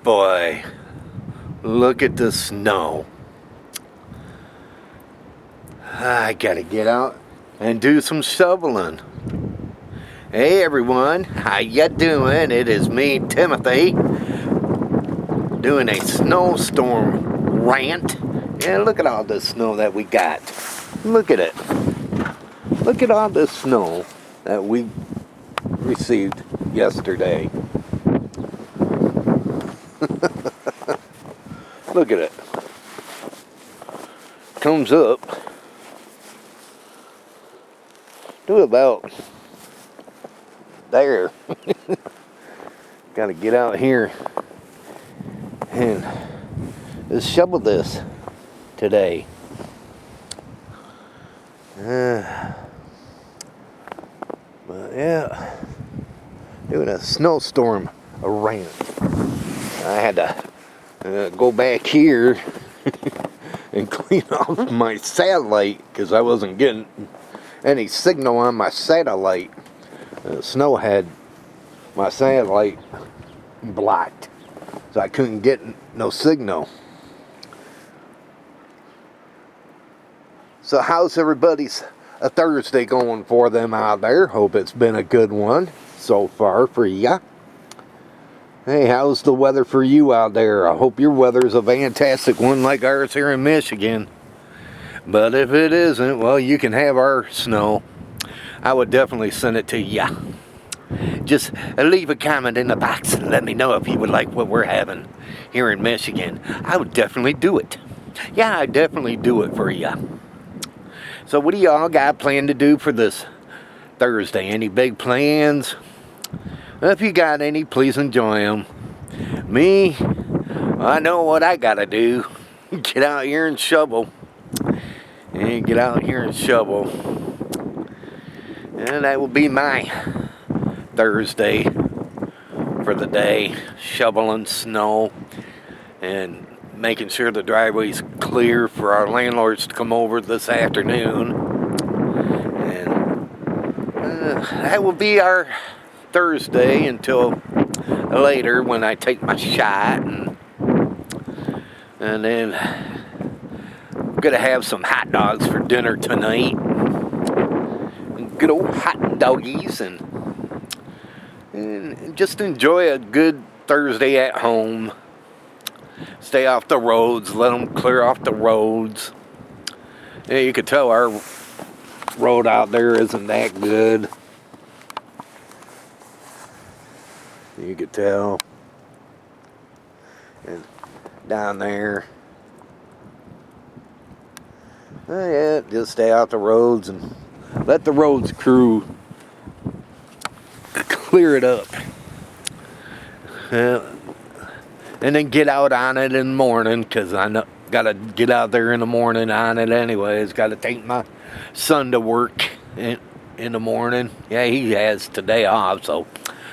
Boy, look at the snow. I gotta get out and do some shoveling. Hey everyone, how ya doing? It is me, Timothy, doing a snowstorm rant. And look at all the snow that we got. Look at it. Look at all the snow that we received yesterday. Look at it. Comes up to about there. Gotta get out here and just shovel this today. But yeah, doing a snowstorm rant. I had to go back here and clean off my satellite because I wasn't getting any signal on my satellite. The snow had my satellite blocked, so I couldn't get no signal. So how's everybody's a Thursday going for them out there? Hope it's been a good one so far for ya. Hey, how's the weather for you out there? I hope your weather's a fantastic one like ours here in Michigan. But if it isn't, well, you can have our snow. I would definitely send it to ya. Just leave a comment in the box and let me know if you would like what we're having here in Michigan. I would definitely do it. Yeah, I'd definitely do it for ya. So what do y'all got planned to do for this Thursday? Any big plans? If you got any, please enjoy them. Me, I know what I gotta do. Get out here and shovel. And get out here and shovel. And that will be my Thursday for the day. Shoveling snow and making sure the driveway's clear for our landlords to come over this afternoon. And that will be our Thursday until later when I take my shot. And then I'm going to have some hot dogs for dinner tonight. Good old hot doggies. And just enjoy a good Thursday at home. Stay off the roads, let them clear off the roads. Yeah, you could tell our road out there isn't that good. You could tell. And down there. Yeah, just stay off the roads and let the roads crew clear it up. And then get out on it in the morning, because I know gotta get out there in the morning on it anyways. Gotta take my son to work in the morning. Yeah, he has today off, so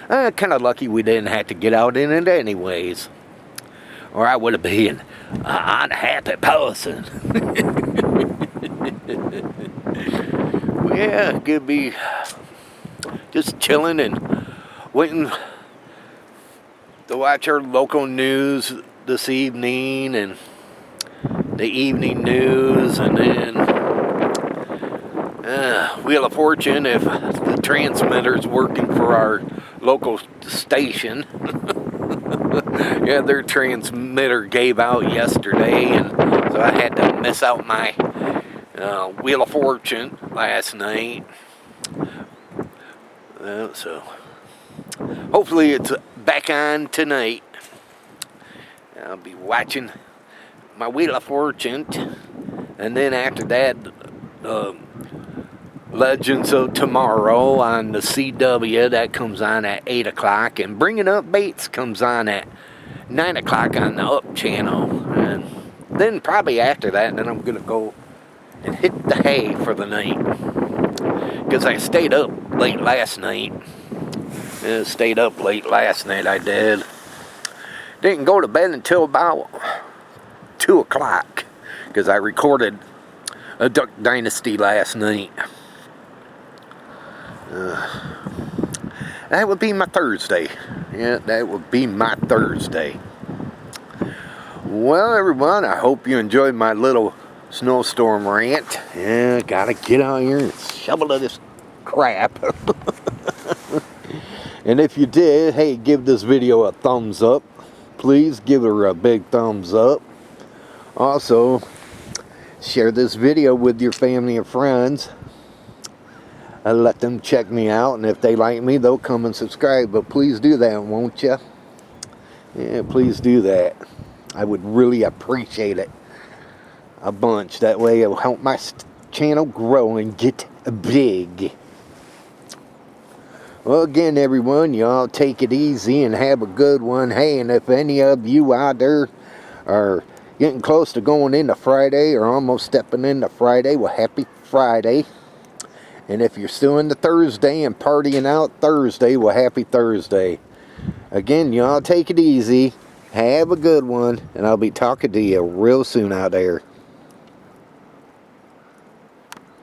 kind of lucky we didn't have to get out in it anyways, or I would have been an unhappy person. Well, yeah, could be just chilling and waiting to watch our local news this evening and the evening news, and then Wheel of Fortune if the transmitter's working for our local station. Yeah, their transmitter gave out yesterday, and so I had to miss out my Wheel of Fortune last night. So hopefully it's back on tonight. I'll be watching my Wheel of Fortune, and then after that, Legends of Tomorrow on the CW, that comes on at 8 o'clock, and Bringing Up Bates comes on at 9 o'clock on the Up channel. And then probably after that, then I'm going to go and hit the hay for the night, because I stayed up late last night. I did. Didn't go to bed until about 2 o'clock, because I recorded a Duck Dynasty last night. That would be my Thursday. Yeah, that would be my Thursday. Well, everyone, I hope you enjoyed my little snowstorm rant. Yeah, gotta get out here and shovel this crap. And if you did, hey, give this video a thumbs up. Please give her a big thumbs up. Also, share this video with your family and friends. Let them check me out, and if they like me, they'll come and subscribe. But please do that, won't you? Yeah, please do that. I would really appreciate it a bunch. That way it will help my channel grow and get big. Well, again, everyone, y'all take it easy and have a good one. Hey, and if any of you out there are getting close to going into Friday or almost stepping into Friday, well, happy Friday. And if you're still into Thursday and partying out Thursday, well, happy Thursday. Again, y'all take it easy. Have a good one. And I'll be talking to you real soon out there.